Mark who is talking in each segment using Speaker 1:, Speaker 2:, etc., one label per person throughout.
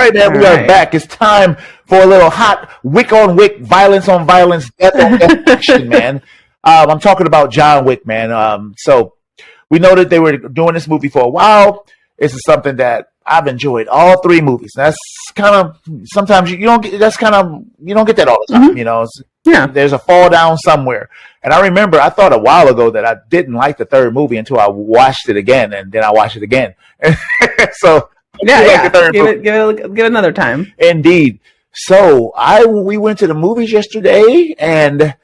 Speaker 1: right, man, we are back. It's time for a little hot Wick on Wick, violence on violence, death on death action, man. I'm talking about John Wick, man. So we know that they were doing this movie for a while. This is something that I've enjoyed all three movies. That's kind of sometimes you don't get. That's kind of you don't get that all the time. You know, there's a fall down somewhere. And I remember I thought a while ago that I didn't like the third movie until I watched it again, and then I watched it again. So
Speaker 2: give it another time.
Speaker 1: Indeed. So we went to the movies yesterday, and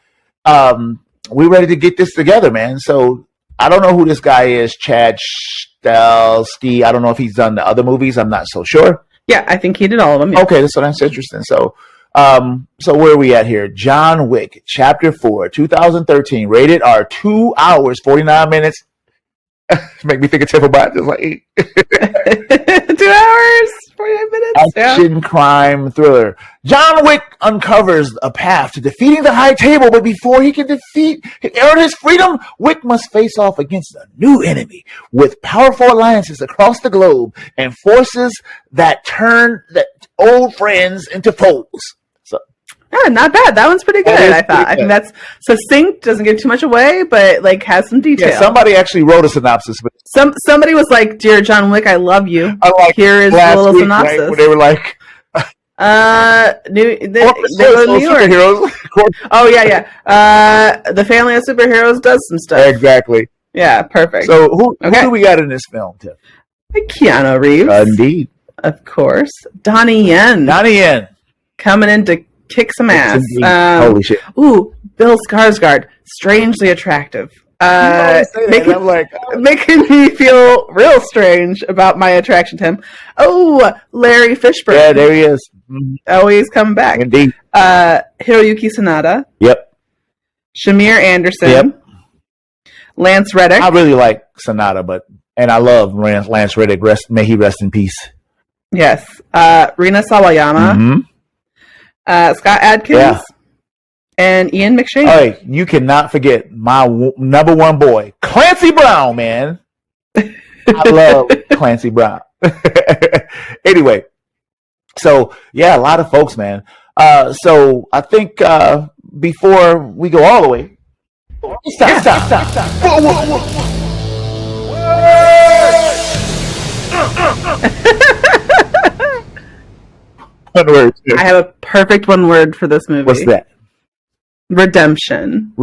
Speaker 1: we're ready to get this together, man. So I don't know who this guy is, Chad Stahelski. I don't know if he's done the other movies. I'm not so sure.
Speaker 2: Yeah, I think he did all of them. Yeah.
Speaker 1: Okay, so that's interesting. So where are we at here? John Wick, Chapter 4, 2013, rated R, 2 hours, 49 minutes. Make me think of Temple Bot, just like
Speaker 2: 2 hours, 49 minutes.
Speaker 1: Action crime thriller. John Wick uncovers a path to defeating the High Table, but before he can earn his freedom, Wick must face off against a new enemy with powerful alliances across the globe and forces that turn old friends into foes.
Speaker 2: Yeah, not bad. That one's pretty good, I thought. I think that's succinct, doesn't give too much away, but like has some detail.
Speaker 1: Yeah, somebody actually wrote a synopsis. But
Speaker 2: somebody was like, "Dear John Wick, I love you. Here is a little synopsis." Right,
Speaker 1: where they were like,
Speaker 2: New York. Oh yeah. The family of superheroes does some stuff.
Speaker 1: Exactly.
Speaker 2: Yeah, perfect.
Speaker 1: So who do we got in this film, Tim?
Speaker 2: Keanu Reeves.
Speaker 1: Indeed.
Speaker 2: Of course. Donnie Yen. Coming in to kick some ass.
Speaker 1: Holy shit.
Speaker 2: Ooh, Bill Skarsgård. Strangely attractive. Making me feel real strange about my attraction to him. Oh, Larry Fishburne.
Speaker 1: Yeah, there he is.
Speaker 2: Oh, he's coming back.
Speaker 1: Indeed.
Speaker 2: Hiroyuki Sanada.
Speaker 1: Yep.
Speaker 2: Shamir Anderson.
Speaker 1: Yep.
Speaker 2: Lance Reddick.
Speaker 1: I really like Sanada, and I love Lance Reddick. May he rest in peace.
Speaker 2: Yes. Rina Sawayama.
Speaker 1: Mm-hmm.
Speaker 2: Scott Adkins, and Ian McShane.
Speaker 1: All right, you cannot forget my number one boy, Clancy Brown, man. I love Clancy Brown. Anyway, so yeah, a lot of folks, man. So I think before we go all the way, stop. Whoa. One word.
Speaker 2: I have a perfect one word for this movie.
Speaker 1: What's that?
Speaker 2: Redemption.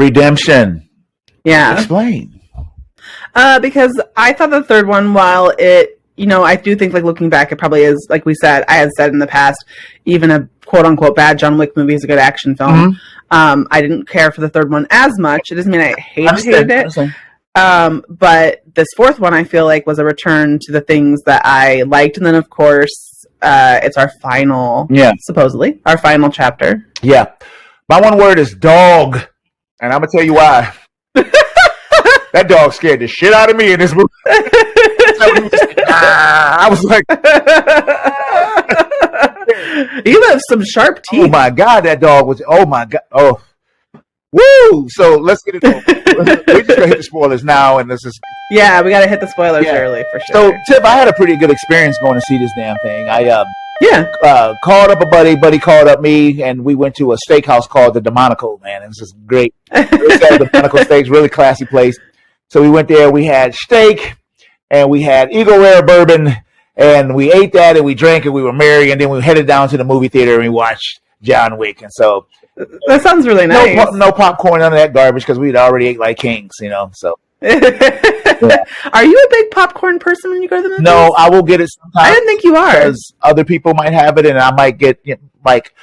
Speaker 1: Yeah. Explain.
Speaker 2: Because I thought the third one, while it, I do think, like, looking back, it probably is, like I had said in the past, even a quote-unquote bad John Wick movie is a good action film. Mm-hmm. I didn't care for the third one as much. It doesn't mean I hated it. But this fourth one, I feel like, was a return to the things that I liked. And then, of course, it's our final, supposedly, our final chapter.
Speaker 1: Yeah. My one word is dog. And I'm going to tell you why. That dog scared the shit out of me in this movie. I was like...
Speaker 2: You have some sharp teeth.
Speaker 1: Oh, my God, that dog was... Oh, my God. Oh. Woo! So, let's get it over. We're just going to hit the spoilers now, and this is...
Speaker 2: Yeah, we got to hit the spoilers early, for sure.
Speaker 1: So, Tip, I had a pretty good experience going to see this damn thing. I called up a buddy. Buddy called up me, and we went to a steakhouse called the Demonico, man. It was just great. The Demonico Steaks, really classy place. So we went there. We had steak, and we had Eagle Rare bourbon, and we ate that, and we drank, and we were merry, and then we headed down to the movie theater, and we watched John Wick. And so...
Speaker 2: That sounds really nice.
Speaker 1: No popcorn, none of that garbage, because we'd already ate like kings, so... Yeah.
Speaker 2: Are you a big popcorn person when you go to the movies?
Speaker 1: No, I will get it sometimes.
Speaker 2: I didn't think you are.
Speaker 1: Because other people might have it, and I might get, like...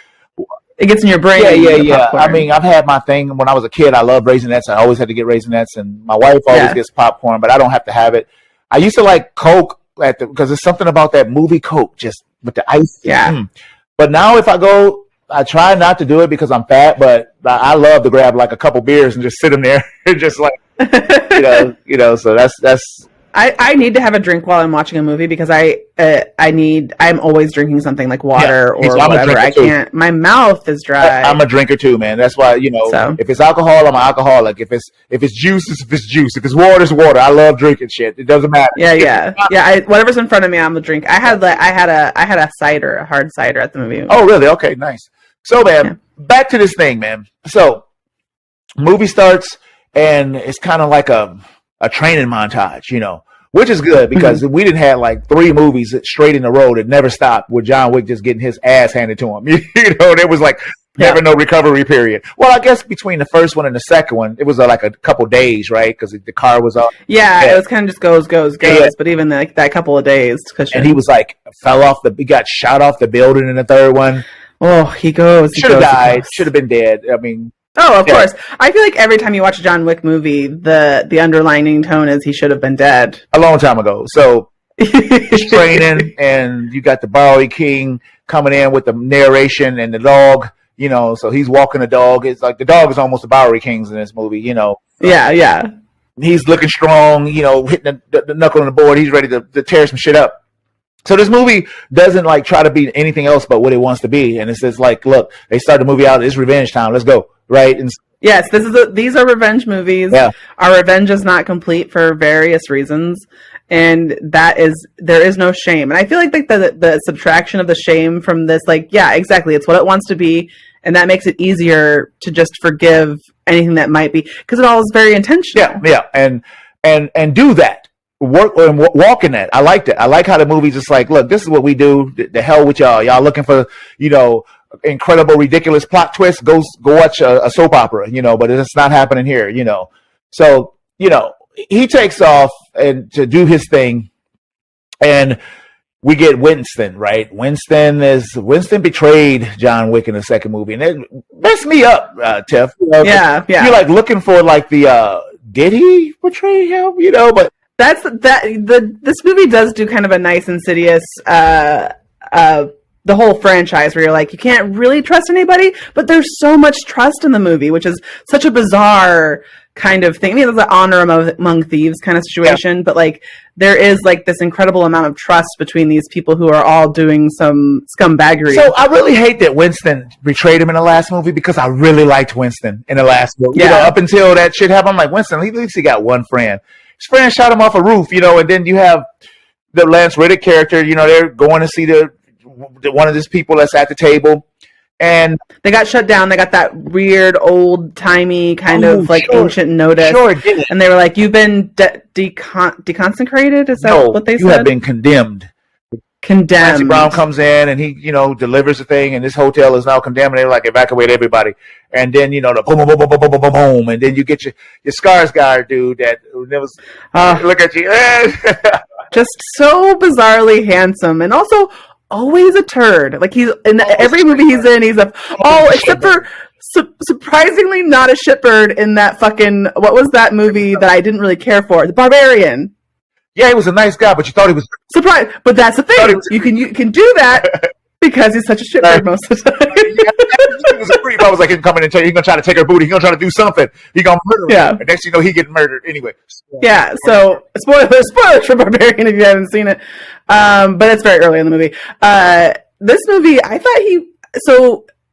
Speaker 2: It gets in your brain.
Speaker 1: Yeah. I mean, I've had my thing. When I was a kid, I loved Raisinets. I always had to get Raisinets, and my wife always gets popcorn, but I don't have to have it. I used to like Coke, because there's something about that movie Coke, just with the ice.
Speaker 2: Yeah.
Speaker 1: But now if I go... I try not to do it because I'm fat, but I love to grab like a couple beers and just sit them there, just like, so that's.
Speaker 2: I need to have a drink while I'm watching a movie because I'm always drinking something like water or
Speaker 1: I'm
Speaker 2: whatever. I can't. My mouth is dry.
Speaker 1: I'm a drinker too, man. That's why if it's alcohol, I'm an alcoholic. If it's juice, it's juice. If it's water, it's water. I love drinking shit. It doesn't matter.
Speaker 2: Yeah. Whatever's in front of me, I'm a drink. I had a cider, a hard cider at the movie.
Speaker 1: Oh, really? Okay, nice. So, man, back to this thing, man. So, movie starts and it's kind of like a training montage, which is good because we didn't have like 3 movies straight in a row that never stopped with John Wick just getting his ass handed to him. There was like never no recovery period. Well, I guess between the first one and the second one, it was like a couple days, right? Because the car was up.
Speaker 2: Yeah, it was kind of just goes. Yeah. But even like that couple of days.
Speaker 1: And he was like, he got shot off the building in the third one.
Speaker 2: Oh, he goes.
Speaker 1: Should have died. Should have been dead. I mean.
Speaker 2: Oh, of course. I feel like every time you watch a John Wick movie, the underlining tone is he should have been dead.
Speaker 1: A long time ago. So he's training, and you got the Bowery King coming in with the narration and the dog, so he's walking the dog. It's like the dog is almost the Bowery Kings in this movie,
Speaker 2: Yeah.
Speaker 1: He's looking strong, hitting the knuckle on the board. He's ready to tear some shit up. So this movie doesn't like try to be anything else but what it wants to be. And it says like, look, they start the movie out, it's revenge time. Let's go. Right. And
Speaker 2: yes, these are revenge movies.
Speaker 1: Yeah.
Speaker 2: Our revenge is not complete for various reasons. And there is no shame. And I feel like the subtraction of the shame from this, like, yeah, exactly. It's what it wants to be. And that makes it easier to just forgive anything that might be, because it all is very intentional.
Speaker 1: Yeah. And do that. Work and walk in that. I liked it. I like how the movie's just like, look, this is what we do. The hell with y'all. Y'all looking for, incredible, ridiculous plot twist. Go watch a soap opera, but it's not happening here, So, he takes off and to do his thing, and we get Winston, right? Winston betrayed John Wick in the second movie, and it messed me up, Tiff.
Speaker 2: Yeah.
Speaker 1: You're like looking for like did he betray him? But
Speaker 2: this movie does do kind of a nice insidious the whole franchise where you're like, you can't really trust anybody, but there's so much trust in the movie, which is such a bizarre kind of thing. I mean, it's an honor among thieves kind of situation, but like there is like this incredible amount of trust between these people who are all doing some scumbaggery.
Speaker 1: So I really hate that Winston betrayed him in the last movie because I really liked Winston in the last movie. Up until that shit happened, I'm like, Winston, at least he got one friend. His friend shot him off a roof, and then you have the Lance Reddick character, they're going to see one of these people that's at the table, and
Speaker 2: they got shut down. They got that weird old timey kind of like ancient notice.
Speaker 1: Sure, it did.
Speaker 2: And they were like, "You've been deconsecrated." Is that what they said?
Speaker 1: You have been condemned. Clancy Brown comes in and he, delivers the thing, and this hotel is now condemned. And they're like, evacuate everybody. And then, the boom, boom, boom, boom, boom, boom, boom, boom, and then you get your Skarsgård dude that was look at you,
Speaker 2: just so bizarrely handsome, and also always a turd. Like he's in every movie he's in, he's except for surprisingly not a shitbird in that fucking what was that movie that I didn't really care for, The Barbarian.
Speaker 1: Yeah, he was a nice guy, but you thought he was
Speaker 2: surprised. But that's the thing. You can do that because he's such a shitbird most of the time.
Speaker 1: It was a creep. I was like, he's coming and he's gonna try to take her booty. He's gonna try to do something. He's gonna murder her.
Speaker 2: Yeah.
Speaker 1: And next thing you know, he getting murdered anyway.
Speaker 2: Yeah. So spoilers for Barbarian if you haven't seen it. But it's very early in the movie. This movie, I thought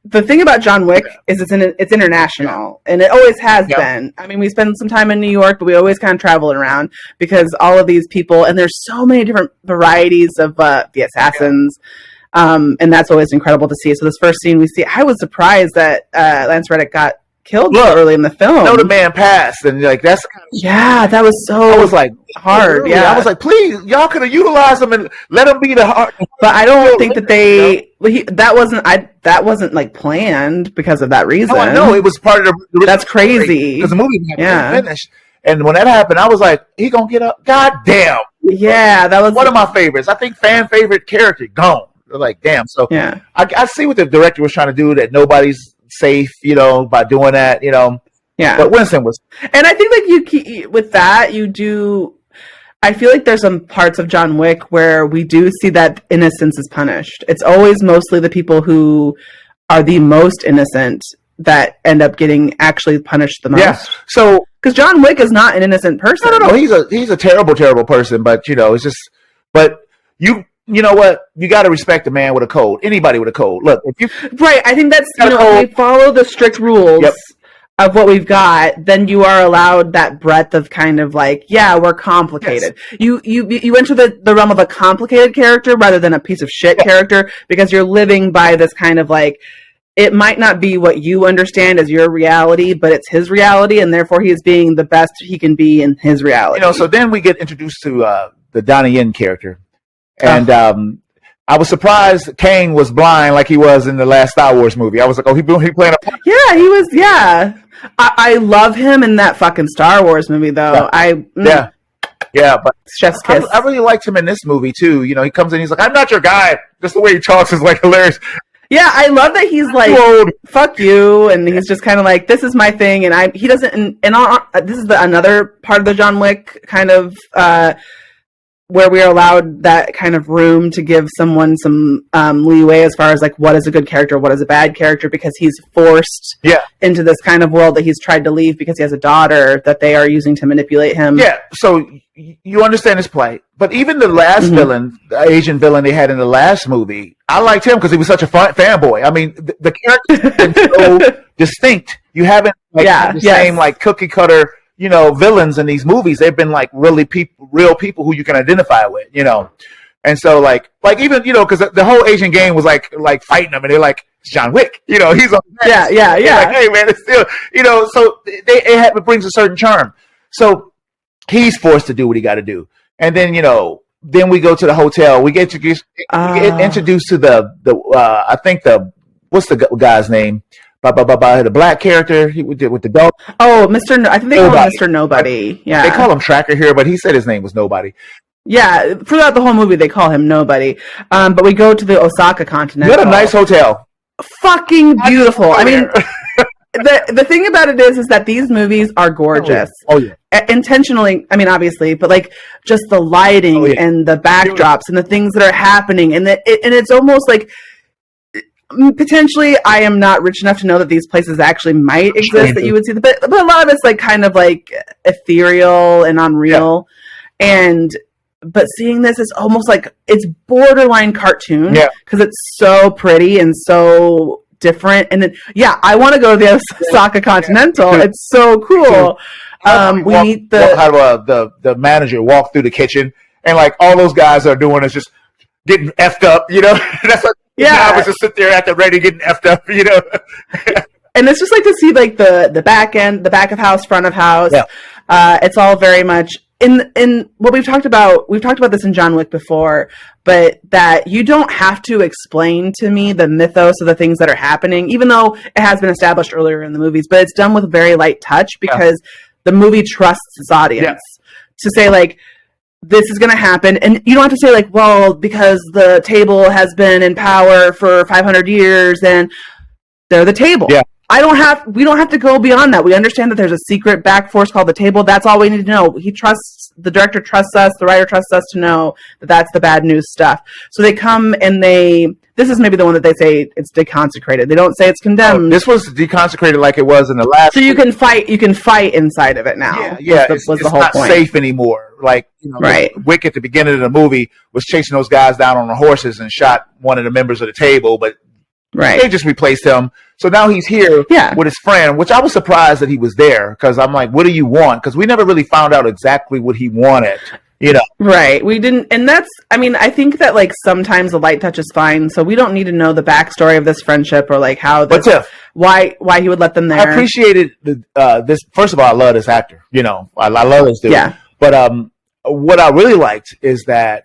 Speaker 2: the thing about John Wick is it's international, and it always has been. I mean, we spend some time in New York, but we always kind of travel around because all of these people, and there's so many different varieties of the assassins, and that's always incredible to see. So this first scene we see, I was surprised that Lance Reddick got killed so early in the film.
Speaker 1: No, the man passed, and like that's the kind of
Speaker 2: that was so.
Speaker 1: I was like
Speaker 2: hard. Yeah,
Speaker 1: I was like, please, y'all could have utilized him and let him be the heart.
Speaker 2: But I don't think that that wasn't like planned because of that reason.
Speaker 1: No, I know it was part of the
Speaker 2: that's crazy
Speaker 1: because the movie hadn't finished. And when that happened, I was like, he gonna get up. God damn.
Speaker 2: Yeah, that was
Speaker 1: one of my favorites. I think fan favorite character gone. Like, damn. So I see what the director was trying to do, that nobody's safe, by doing that,
Speaker 2: Yeah.
Speaker 1: But Winston was.
Speaker 2: And I think like with that, you do. I feel like there's some parts of John Wick where we do see that innocence is punished. It's always mostly the people who are the most innocent
Speaker 1: Yeah.
Speaker 2: end up getting actually punished the most.
Speaker 1: Yeah. So
Speaker 2: because John Wick is not an innocent person.
Speaker 1: No. He's a terrible, terrible person. But it's just. But you know what? You got to respect a man with a code. Anybody with a code. Look, if you
Speaker 2: right, I think that's if we follow the strict rules.
Speaker 1: Yep.
Speaker 2: Of what we've got, then you are allowed that breadth of kind of like, yeah, we're complicated. Yes. You enter the realm of a complicated character rather than a piece of shit character, because you're living by this kind of like, it might not be what you understand as your reality, but it's his reality, and therefore he is being the best he can be in his reality.
Speaker 1: So then we get introduced to the Donnie Yen character, and I was surprised Kang was blind like he was in the last Star Wars movie. I was like, oh, he playing a part.
Speaker 2: Yeah, he was. Yeah, I love him in that fucking Star Wars movie, though.
Speaker 1: Yeah, but
Speaker 2: chef's kiss.
Speaker 1: I really liked him in this movie too. He comes in, he's like, I'm not your guy. Just the way he talks is like hilarious.
Speaker 2: Yeah, I love that he's like, fuck you, and he's just kind of like, this is my thing, and he doesn't. And this is another part of the John Wick kind of. Where we are allowed that kind of room to give someone some leeway as far as like what is a good character, what is a bad character, because he's forced into this kind of world that he's tried to leave because he has a daughter that they are using to manipulate him.
Speaker 1: Yeah, so you understand his plight. But even the last villain, the Asian villain they had in the last movie, I liked him because he was such a fanboy. I mean, the character's been so distinct. You haven't the same like cookie cutter villains in these movies. They've been like real people who you can identify with, and so like even because the whole Asian game was like fighting them, and they're like, it's John Wick, he's on
Speaker 2: yeah
Speaker 1: like, hey man, it's still so it brings a certain charm. So he's forced to do what he got to do, and then then we go to the hotel. We get introduced to the I think what's the guy's name? The black character with the dog.
Speaker 2: Oh, Mr. I think they call him Mr. Nobody. Yeah,
Speaker 1: they call him Tracker here, but he said his name was Nobody.
Speaker 2: Yeah, throughout the whole movie they call him Nobody. But we go to the Osaka Continental.
Speaker 1: What a nice hotel.
Speaker 2: Fucking beautiful. I mean, the thing about it is that these movies are gorgeous.
Speaker 1: Oh yeah.
Speaker 2: Intentionally, I mean, obviously, but like just the lighting and the backdrops and the things that are happening, and it's almost like. Potentially, I am not rich enough to know that these places actually might exist that you would see, but a lot of it's like kind of like ethereal and unreal, but seeing this is almost like it's borderline cartoon because it's so pretty and so different. And then I want to go to the Osaka Continental. It's so cool. We meet
Speaker 1: the manager walk through the kitchen, and like all those guys are doing is just getting effed up. That's like. Yeah, I was just sit there at the ready getting effed up,
Speaker 2: And it's just like to see like the back end, the back of house, front of house. Yeah. It's all very much in what we've talked about. We've talked about this in John Wick before, but that you don't have to explain to me the mythos of the things that are happening, even though it has been established earlier in the movies. But it's done with very light touch because the movie trusts its audience to say like. This is going to happen. And you don't have to say like, well, because the table has been in power for 500 years and they're the table. Yeah. We don't have to go beyond that. We understand that there's a secret back force called the table. That's all we need to know. The director trusts us, the writer trusts us to know that that's the bad news stuff. So they come and this is maybe the one that they say it's deconsecrated. They don't say it's condemned.
Speaker 1: Oh, this was deconsecrated like it was in the last.
Speaker 2: So you can fight inside of it now.
Speaker 1: Yeah, it's the whole not point. Safe anymore. Like Wick at the beginning of the movie was chasing those guys down on the horses and shot one of the members of the table, but they just replaced him. So now he's here with his friend, which I was surprised that he was there because I'm like, what do you want? Because we never really found out exactly what he wanted.
Speaker 2: Right. We didn't, and I think that like sometimes the light touch is fine, so we don't need to know the backstory of this friendship or like how this, why he would let them there.
Speaker 1: I appreciated this. First of all, I love this actor. I love this dude. Yeah. But what I really liked is that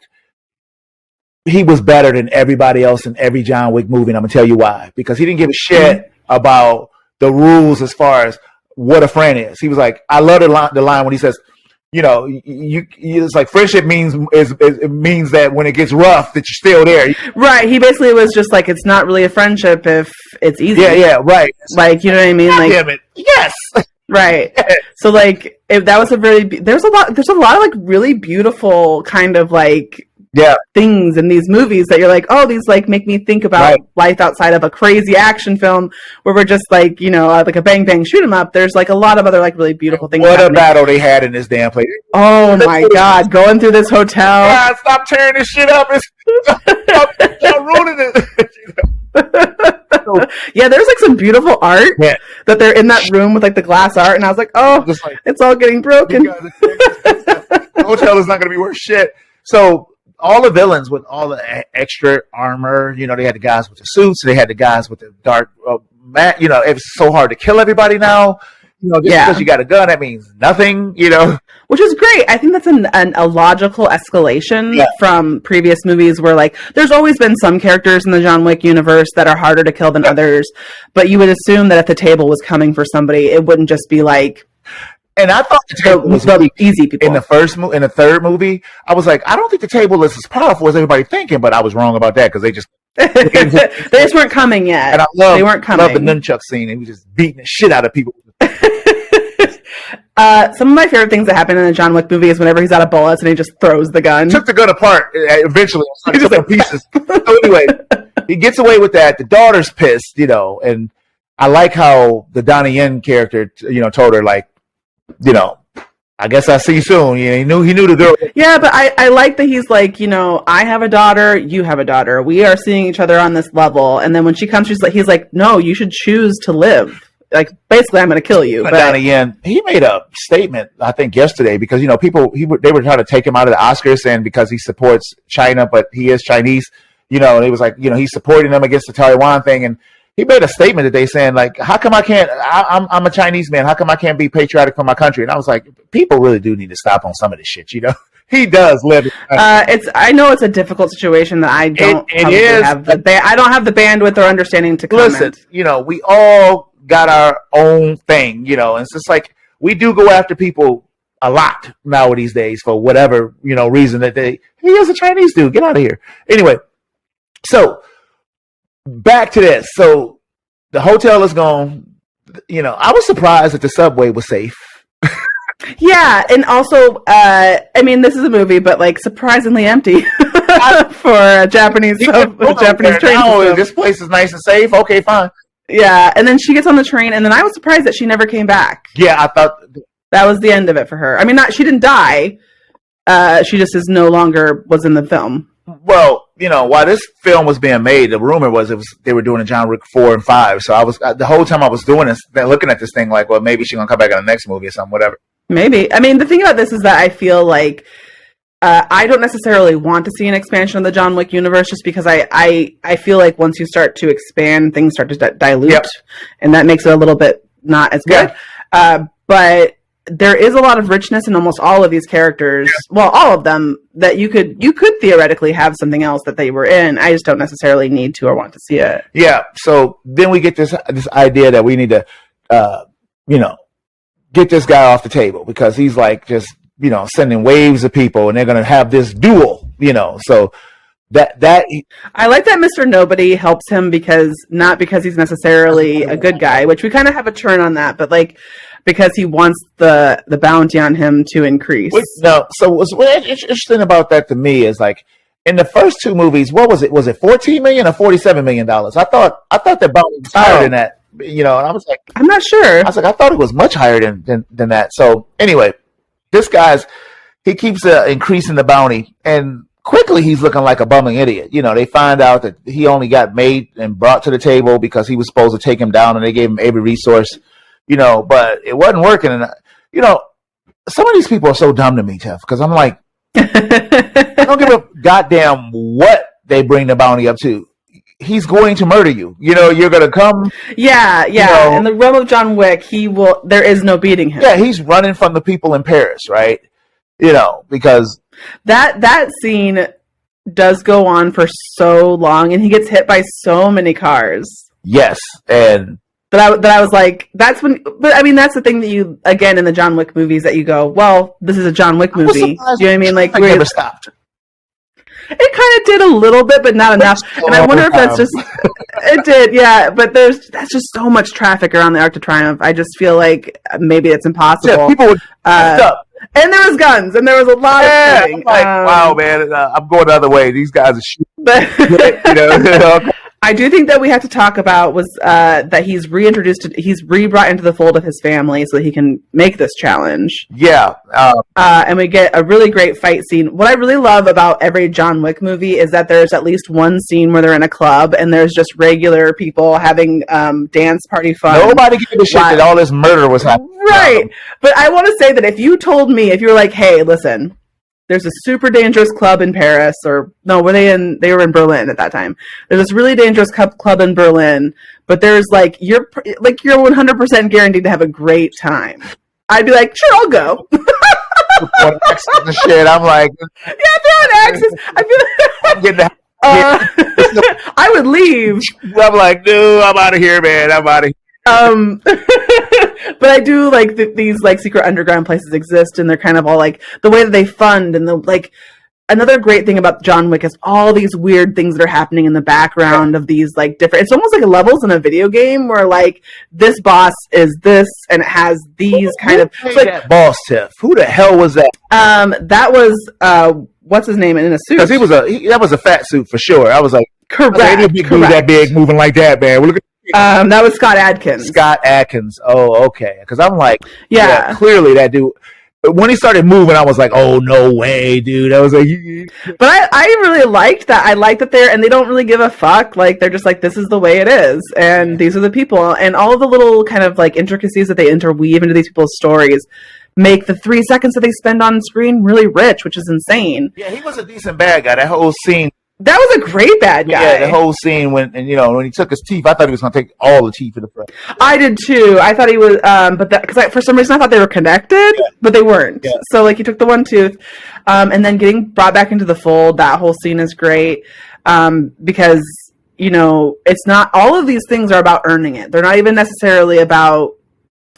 Speaker 1: he was better than everybody else in every John Wick movie, and I'm gonna tell you why. Because he didn't give a shit about the rules as far as what a friend is. He was like, I love the line when he says, it's like friendship means that when it gets rough that you're still there.
Speaker 2: Right. He basically was just like, it's not really a friendship if it's easy.
Speaker 1: Yeah, right.
Speaker 2: Like, you know what I mean? Like,
Speaker 1: damn it. Yes.
Speaker 2: Right. So like, if that was there's a lot of like really beautiful kind of like
Speaker 1: Yeah.
Speaker 2: things in these movies that you're like, oh, these like make me think about
Speaker 1: Right.
Speaker 2: life outside of a crazy action film where we're just like, like a bang bang shoot 'em up. There's like a lot of other like really beautiful things.
Speaker 1: What a
Speaker 2: happening.
Speaker 1: battle they had in this damn place.
Speaker 2: Oh my God, going through this hotel.
Speaker 1: God, stop tearing this shit up. Stop ruining it.
Speaker 2: Yeah, there's like some beautiful art
Speaker 1: Yeah.
Speaker 2: that they're in that room with like the glass art, and I was like, oh,
Speaker 1: Just like,
Speaker 2: it's all getting broken.
Speaker 1: the hotel is not going to be worth shit. So all the villains with all the extra armor, they had the guys with the suits, they had the guys with the dark mat. It's so hard to kill everybody now. Just because you got a gun, that means nothing.
Speaker 2: Which is great. I think that's a logical escalation from previous movies where like there's always been some characters in the John Wick universe that are harder to kill than others, but you would assume that if the table was coming for somebody, it wouldn't just be like.
Speaker 1: And I thought the table was
Speaker 2: the easy people.
Speaker 1: In the third movie, I was like, I don't think the table is as powerful as everybody thinking, but I was wrong about that because they just
Speaker 2: they just weren't coming yet.
Speaker 1: And
Speaker 2: they weren't coming.
Speaker 1: I love the nunchuck scene. He was just beating the shit out of people.
Speaker 2: Some of my favorite things that happen in the John Wick movie is whenever he's out of bullets and he just throws the gun.
Speaker 1: Took the gun apart eventually. He just like pieces. So anyway, he gets away with that. The daughter's pissed, and I like how the Donnie Yen character, told her like, I guess I'll see you soon. He knew the girl.
Speaker 2: Yeah, but I like that he's like, I have a daughter, you have a daughter. We are seeing each other on this level. And then when she comes, he's like, no, you should choose to live. Like, basically, I'm going to kill you.
Speaker 1: But Donnie Yen, he made a statement, I think, yesterday because they were trying to take him out of the Oscars, and because he supports China, but he is Chinese. And he was like, he's supporting them against the Taiwan thing, and he made a statement that they saying like, how come I can't? I'm a Chinese man. How come I can't be patriotic for my country? And I was like, people really do need to stop on some of this shit. He does live.
Speaker 2: I know it's a difficult situation that I don't. I don't have the bandwidth or understanding to comment.
Speaker 1: Listen, we all got our own thing, and it's just like we do go after people a lot now these days for whatever reason that he is a Chinese dude. Get out of here. Anyway, so back to this. So the hotel is gone. I was surprised that the subway was safe.
Speaker 2: Yeah, and also, this is a movie, but like surprisingly empty for a Japanese train system.
Speaker 1: This place is nice and safe. Okay, fine.
Speaker 2: Yeah, and then she gets on the train, and then I was surprised that she never came back.
Speaker 1: Yeah, I thought
Speaker 2: that was the end of it for her. She didn't die. She just was in the film.
Speaker 1: Well, while this film was being made, the rumor was they were doing a John Wick 4 and 5. So I was the whole time I was doing this, looking at this thing like, well, maybe she's gonna come back in the next movie or something, whatever.
Speaker 2: Maybe. The thing about this is that I feel like I don't necessarily want to see an expansion of the John Wick universe, just because I feel like once you start to expand, things start to dilute, and that makes it a little bit not as good. Yeah. But there is a lot of richness in almost all of these characters. Yeah. Well, all of them that you could theoretically have something else that they were in. I just don't necessarily need to or want to see it. Yeah.
Speaker 1: So then we get this idea that we need to, get this guy off the table because he's like just, sending waves of people, and they're going to have this duel, so that
Speaker 2: I like that Mr. Nobody helps him not because he's necessarily a good guy, which we kind of have a turn on that, but like, because he wants the bounty on him to increase.
Speaker 1: So what's interesting about that to me is like, in the first two movies, what was it? Was it $14 million or $47 million? I thought the bounty was higher than that. And I was like,
Speaker 2: I'm not sure.
Speaker 1: I was like, I thought it was much higher than that. So anyway, this he keeps increasing the bounty, and quickly he's looking like a bumming idiot. They find out that he only got made and brought to the table because he was supposed to take him down, and they gave him every resource, but it wasn't working. And some of these people are so dumb to me, Jeff, because I'm like, I don't give a goddamn what they bring the bounty up to. He's going to murder you. You're going to come.
Speaker 2: Yeah. In the realm of John Wick, there is no beating him.
Speaker 1: Yeah, he's running from the people in Paris, right? Because
Speaker 2: that scene does go on for so long, and he gets hit by so many cars.
Speaker 1: Yes, and
Speaker 2: But I was like, that's when. But that's the thing that you, again, in the John Wick movies, that you go, well, this is a John Wick movie. You know what I mean? Like,
Speaker 1: I never stopped.
Speaker 2: It kind of did a little bit, but not enough. And I wonder if that's just. It did, yeah. But that's just so much traffic around the Arc de Triomphe. I just feel like maybe it's impossible.
Speaker 1: Yeah, people would up.
Speaker 2: And there was guns, and there was a lot of shooting.
Speaker 1: I'm like, wow, man, I'm going the other way. These guys are shooting.
Speaker 2: But
Speaker 1: Okay.
Speaker 2: I do think that we have to talk about was that he's re-brought into the fold of his family so that he can make this challenge.
Speaker 1: Yeah.
Speaker 2: And we get a really great fight scene. What I really love about every John Wick movie is that there's at least one scene where they're in a club and there's just regular people having dance party fun.
Speaker 1: Nobody gave a shit that all this murder was happening.
Speaker 2: Right. But I want to say that if you told me, if you were like, hey, listen, there's a super dangerous club in Paris, or no, they were in Berlin at that time. There's this really dangerous club in Berlin, but there's you're 100% guaranteed to have a great time. I'd be like, sure, I'll go.
Speaker 1: And shit. I'm like,
Speaker 2: yeah, throwing axes. I feel
Speaker 1: I'm getting
Speaker 2: I would leave.
Speaker 1: I'm like, dude, I'm out of here, man. I'm out of here.
Speaker 2: But I do like these secret underground places exist, and they're kind of all the way that they fund, and another great thing about John Wick is all these weird things that are happening in the background of these different. It's almost like levels in a video game where this boss is this, and it has these kind of.
Speaker 1: It's that boss, Tiff. Who the hell was that?
Speaker 2: That was what's his name in a suit?
Speaker 1: Because that was a fat suit for sure. I was like,
Speaker 2: correct.
Speaker 1: Ain't no big dude that big moving like that, man. We're looking.
Speaker 2: That was Scott Adkins.
Speaker 1: Scott Adkins. Oh, okay. Because I'm like,
Speaker 2: yeah,
Speaker 1: clearly that dude. But when he started moving, I was like, oh, no way, dude. I was like,
Speaker 2: but I really liked that. I like that they don't really give a fuck. They're just this is the way it is, and these are the people, and all the little kind of intricacies that they interweave into these people's stories make the 3 seconds that they spend on screen really rich, which is insane.
Speaker 1: Yeah, he was a decent bad guy. That whole scene.
Speaker 2: That was a great bad guy.
Speaker 1: Yeah, the whole scene when he took his teeth, I thought he was going to take all the teeth in the front.
Speaker 2: I did too. I thought he was, because for some reason I thought they were connected, but they weren't. Yeah. So he took the one tooth, and then getting brought back into the fold. That whole scene is great, because it's not all of these things are about earning it. They're not even necessarily about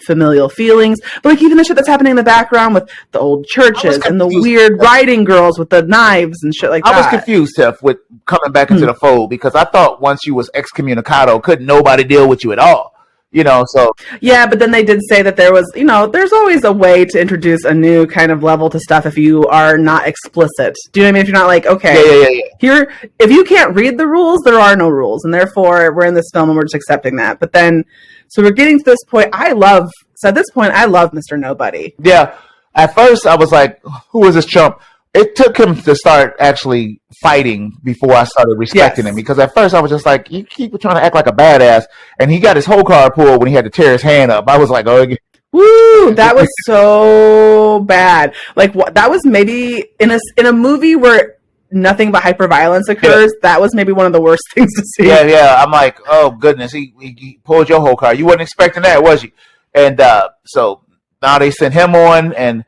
Speaker 2: familial feelings, but even the shit that's happening in the background with the old churches and the weird riding girls with the knives and shit like that.
Speaker 1: I was confused, Steph, with coming back into the fold, because I thought once you was excommunicado, couldn't nobody deal with you at all. So
Speaker 2: yeah, but then they did say that there was, there's always a way to introduce a new kind of level to stuff if you are not explicit. Do you know what I mean? If you're not okay,
Speaker 1: yeah.
Speaker 2: Here, if you can't read the rules, there are no rules, and therefore we're in this film and we're just accepting that. But then. So we're getting to this point. I love Mr. Nobody.
Speaker 1: Yeah. At first, I was like, who is this chump? It took him to start actually fighting before I started respecting him. Because at first, I was just like, you keep trying to act like a badass. And he got his whole car pulled when he had to tear his hand up. I was like, oh.
Speaker 2: Woo! That was so bad. That was maybe in a movie where nothing but hyperviolence occurs. Yeah. That was maybe one of the worst things to see.
Speaker 1: Yeah. I'm like, oh goodness, he pulled your whole car. You wasn't expecting that, was you? And so now they sent him on, and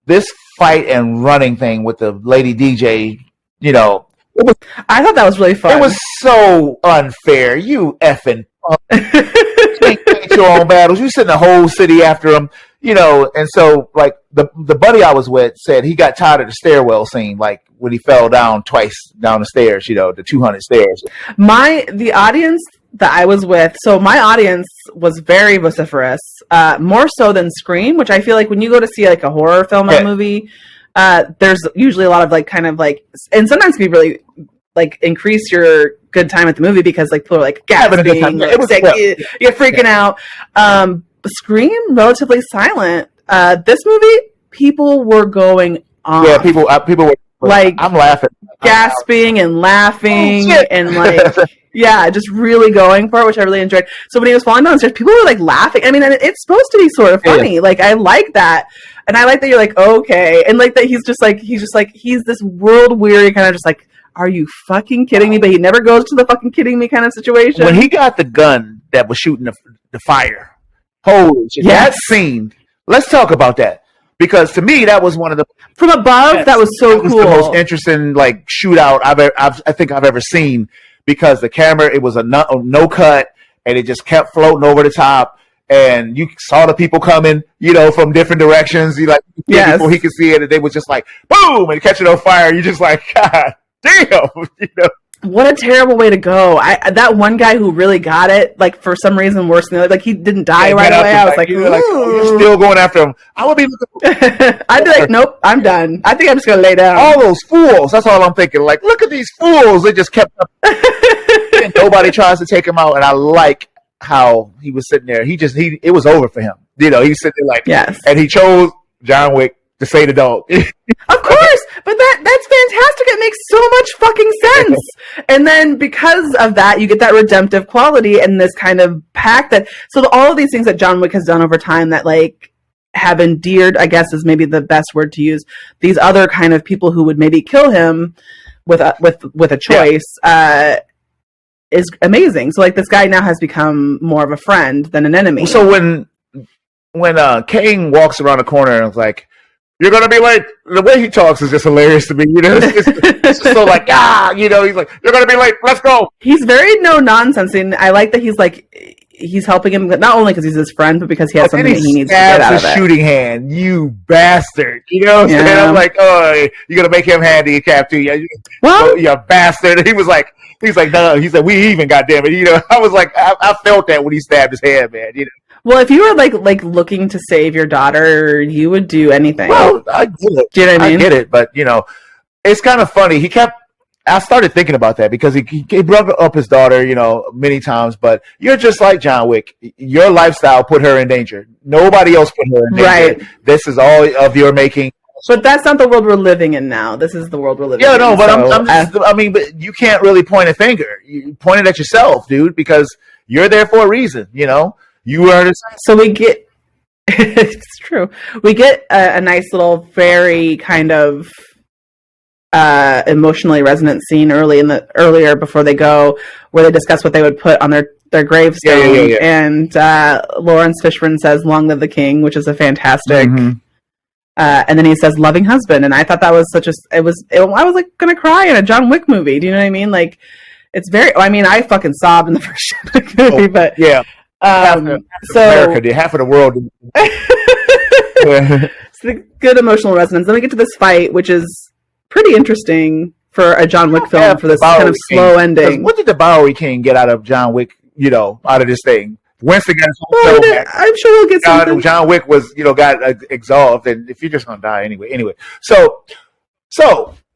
Speaker 1: this fight and running thing with the lady DJ,
Speaker 2: I thought that was really fun.
Speaker 1: It was so unfair. You effing make your own battles. You send the whole city after him. And so the buddy I was with said he got tired of the stairwell scene, when he fell down twice down the stairs, the 200 stairs.
Speaker 2: The audience that I was with, so my audience was very vociferous, more so than Scream, which I feel like when you go to see a horror film or a movie, there's usually a lot of and sometimes can be really increase your good time at the movie because people are gasping, you're freaking out. Scream, relatively silent. This movie, people were going on.
Speaker 1: Yeah, people were I'm laughing,
Speaker 2: gasping and laughing and just really going for it, which I really enjoyed. So when he was falling downstairs, people were laughing. I mean, and it's supposed to be sort of funny. Yeah. I like that, and I like that you're okay, and that he's this world weary kind of just are you fucking kidding me? But he never goes to the fucking kidding me kind of situation.
Speaker 1: When he got the gun that was shooting the fire, holy shit! Yes. That scene. Let's talk about that. Because to me, that was one of the
Speaker 2: from above. That was so cool.
Speaker 1: The most interesting shootout I think I've ever seen. Because the camera, it was a no cut, and it just kept floating over the top, and you saw the people coming, from different directions. Before he could see it, and they was just boom, and catching on fire. You just God damn,
Speaker 2: what a terrible way to go. That one guy who really got it, like for some reason worse than the other, like he didn't die right away. I was like,
Speaker 1: you're still going after him. I would be looking
Speaker 2: I'd be like, nope, I'm done. I think I'm just gonna lay down.
Speaker 1: All those fools. That's all I'm thinking. Like, look at these fools. They just kept up. And nobody tries to take him out. And I like how he was sitting there. It was over for him. You know, he's sitting there like,
Speaker 2: yes.
Speaker 1: And he chose John Wick to say the dog.
Speaker 2: Of course, but that's fantastic. It makes so much fucking sense. And then because of that, you get that redemptive quality and this kind of pact all of these things that John Wick has done over time that like have endeared, I guess is maybe the best word to use, these other kind of people who would maybe kill him with a choice, is amazing. So like this guy now has become more of a friend than an enemy.
Speaker 1: So when Kane walks around the corner and is like, "You're gonna be late," the way he talks is just hilarious to me. You know, it's just so like, you know, he's like, "You're gonna be late. Let's go."
Speaker 2: He's very no nonsense, and I like that he's helping him not only because he's his friend, but because he has something that he needs to get out of it.
Speaker 1: Shooting hand, you bastard! You know what I'm saying? I'm like, oh, you're gonna make him handicap too? Yeah, well, you bastard! And he's like, no. He said, we even, goddamn it. You know, I was like, I felt that when he stabbed his hand, man. You know.
Speaker 2: Well, if you were like looking to save your daughter, you would do anything.
Speaker 1: Well, I get it.
Speaker 2: Do you know what I mean?
Speaker 1: I get it, but you know, it's kind of funny. I started thinking about that because he brought up his daughter, you know, many times. But you're just like John Wick. Your lifestyle put her in danger. Nobody else put her in danger. Right. This is all of your making.
Speaker 2: But that's not the world we're living in now. This is the world we're living in.
Speaker 1: Yeah, no, but but you can't really point a finger. You point it at yourself, dude, because you're there for a reason, you know? You are.
Speaker 2: So we get, it's true. We get a nice little, very kind of emotionally resonant scene earlier before they go, where they discuss what they would put on their gravestone. Yeah. And Lawrence Fishburne says, "Long live the king," which is a fantastic. Mm-hmm. And then he says, "Loving husband," and I thought that was I was like gonna cry in a John Wick movie. Do you know what I mean? Like, it's very. I mean, I fucking sobbed in the first John Wick movie, but
Speaker 1: yeah. America did. Half of the world.
Speaker 2: It's the good emotional resonance. Then we get to this fight, which is pretty interesting for a John Wick film, for this kind of slow ending.
Speaker 1: What did the Bowery King get out of John Wick? You know, out of this thing. Winston got his
Speaker 2: whole show back. I'm sure we'll get something.
Speaker 1: John Wick was, you know, got exalted, and if you're just gonna die anyway. So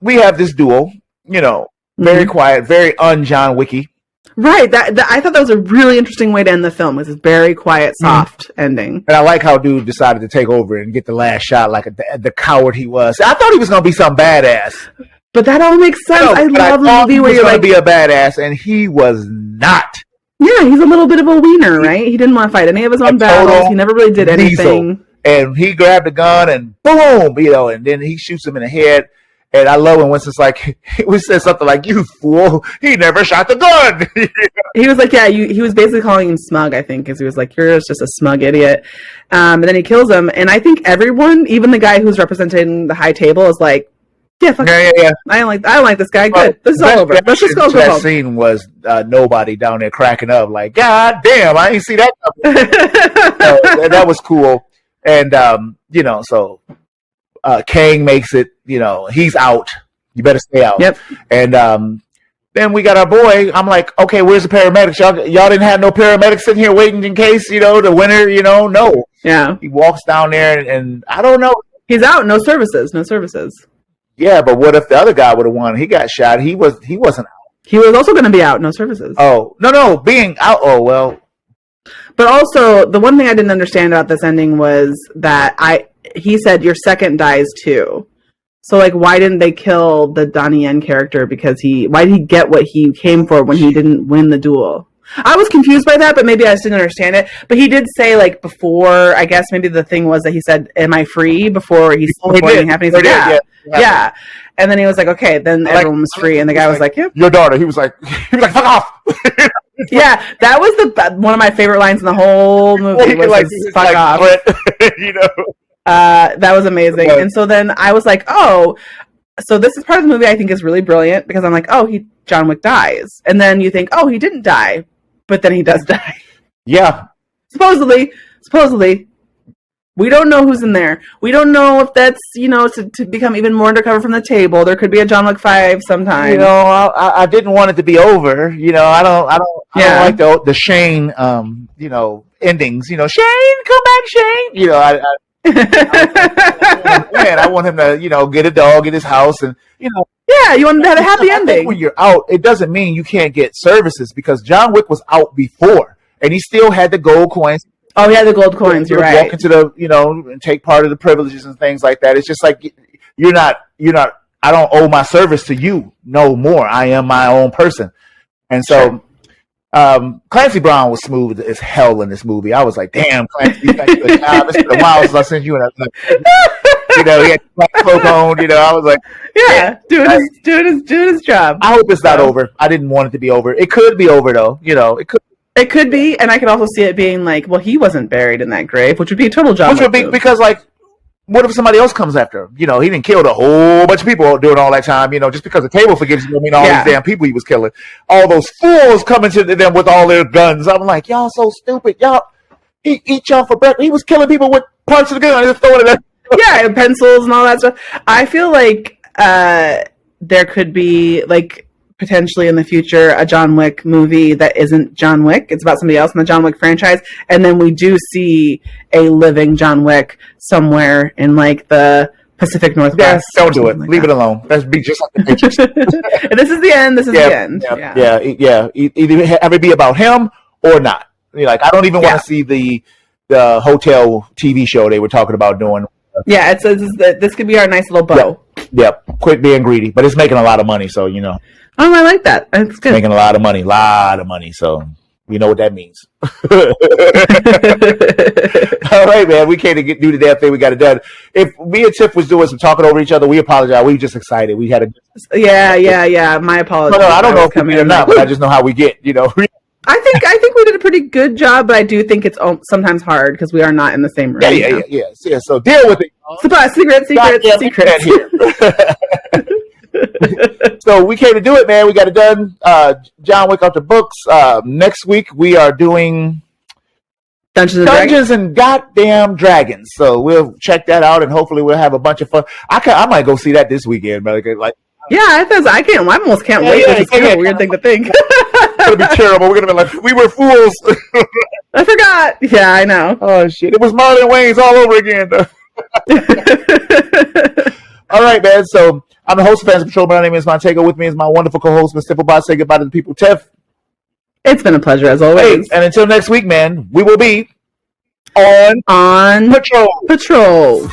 Speaker 1: we have this duel, you know, very quiet, very un-John Wicky.
Speaker 2: Right. That I thought that was a really interesting way to end the film. It was a very quiet, soft ending.
Speaker 1: And I like how dude decided to take over and get the last shot like the coward he was. I thought he was gonna be some badass.
Speaker 2: But that all makes sense. I love the movie where you're like,
Speaker 1: be a badass, and he was not.
Speaker 2: Yeah, he's a little bit of a wiener, right? He didn't want to fight any of his own battles. He never really did anything.
Speaker 1: And he grabbed a gun and boom, you know, and then he shoots him in the head. And I love when Winston's like, he said something like, "You fool, he never shot the gun."
Speaker 2: He was like, yeah, he was basically calling him smug, I think, because he was like, "You're just a smug idiot." And then he kills him. And I think everyone, even the guy who's representing the high table, is like, yeah, fuck yeah. I don't like this guy. Good. This is all over. Let's just go home.
Speaker 1: That scene was nobody down there cracking up like, "God damn, I ain't see that." So, that was cool. And you know, so Kang makes it. You know, he's out. You better stay out.
Speaker 2: Yep.
Speaker 1: And then we got our boy. I'm like, okay, where's the paramedics? Y'all didn't have no paramedics sitting here waiting in case, you know, the winner, you know, no.
Speaker 2: Yeah.
Speaker 1: He walks down there and I don't know.
Speaker 2: He's out. No services.
Speaker 1: Yeah, but what if the other guy would have won? He got shot. He wasn't out.
Speaker 2: He was also going to be out. No services.
Speaker 1: Oh, no. Being out. Oh, well.
Speaker 2: But also, the one thing I didn't understand about this ending was that he said your second dies too. So, like, why didn't they kill the Donnie Yen character? Why did he get what he came for when he didn't win the duel? I was confused by that, but maybe I just didn't understand it. But he did say, like, before, I guess maybe the thing was that he said, "Am I free?" before anything happened. He's like, yeah. And then he was like, okay, then everyone was free. And the guy was like, yeah.
Speaker 1: Your daughter. He was like, fuck off.
Speaker 2: Yeah, that was one of my favorite lines in the whole movie. Was fuck off.
Speaker 1: You know.
Speaker 2: That was amazing. And so then I was like, oh, so this is part of the movie I think is really brilliant because I'm like, oh, John Wick dies. And then you think, oh, he didn't die. But then he does die.
Speaker 1: Yeah.
Speaker 2: Supposedly. We don't know who's in there. We don't know if that's, to become even more undercover from the table. There could be a John Wick 5 sometime.
Speaker 1: I didn't want it to be over. I don't like the Shane, endings. Shane, come back, Shane. I want him to, get a dog in his house and,
Speaker 2: Yeah, you want to have a happy ending.
Speaker 1: When you're out, it doesn't mean you can't get services because John Wick was out before and he still had the gold coins.
Speaker 2: Oh, yeah, the gold coins. You're right.
Speaker 1: Walk into the, and take part of the privileges and things like that. It's just like you're not. I don't owe my service to you no more. I am my own person, and so Clancy Brown was smooth as hell in this movie. I was like, damn, Clancy, you got a job. It's been a while since I sent you. And he had black cloak on. I was like,
Speaker 2: doing his job.
Speaker 1: I hope it's not over. I didn't want it to be over. It could be over though. It could.
Speaker 2: It could be, and I could also see it being like, well, he wasn't buried in that grave, which would be a total John Wick. Which would be
Speaker 1: because, like, what if somebody else comes after him? He didn't kill a whole bunch of people doing all that time. Just because the table forgives you, don't mean all these damn people he was killing. All those fools coming to them with all their guns. I'm like, y'all so stupid. Y'all, he eat y'all for breakfast. He was killing people with parts of the gun and just throwing it at
Speaker 2: Yeah, and pencils and all that stuff. I feel like there could be, like, potentially in the future a John Wick movie that isn't John Wick. It's about somebody else in the John Wick franchise, and then we do see a living John Wick somewhere in like the Pacific Northwest.
Speaker 1: Yeah, don't do it. Leave it alone. That's be just like the pictures.
Speaker 2: This is the end. This is the end.
Speaker 1: Yeah. Either have it be about him or not. Like I don't even want to see the hotel TV show they were talking about doing.
Speaker 2: Yeah, this could be our nice little bow.
Speaker 1: Yep. Quit being greedy, but it's making a lot of money, so
Speaker 2: Oh, I like that. That's good.
Speaker 1: Making a lot of money. So we know what that means. All right, man. We can't do the damn thing. We got it done. If me and Tiff was doing some talking over each other, we apologize. We were just excited. We had a
Speaker 2: yeah. My apologies.
Speaker 1: No, I don't know if we did or not, but I just know how we get.
Speaker 2: I think we did a pretty good job, but I do think it's sometimes hard because we are not in the same room.
Speaker 1: Yeah. So deal with it.
Speaker 2: Secret here.
Speaker 1: So we came to do it, man. We got it done. John Wick off the books. Next week we are doing Dungeons and Goddamn Dragons. So we'll check that out, and hopefully we'll have a bunch of fun. I might go see that this weekend, but
Speaker 2: I almost can't wait. It's a weird thing to think.
Speaker 1: It's gonna be terrible. We're gonna be like, we were fools.
Speaker 2: I forgot. Yeah, I know.
Speaker 1: Oh shit! It was Marlon Wayans all over again. All right, man. So I'm the host of Fans Patrol. My name is Montego. With me is my wonderful co-host, Ms. Stiflebot. Say goodbye to the people, Tiff.
Speaker 2: It's been a pleasure as always.
Speaker 1: And until next week, man, we will be on
Speaker 2: Patrol.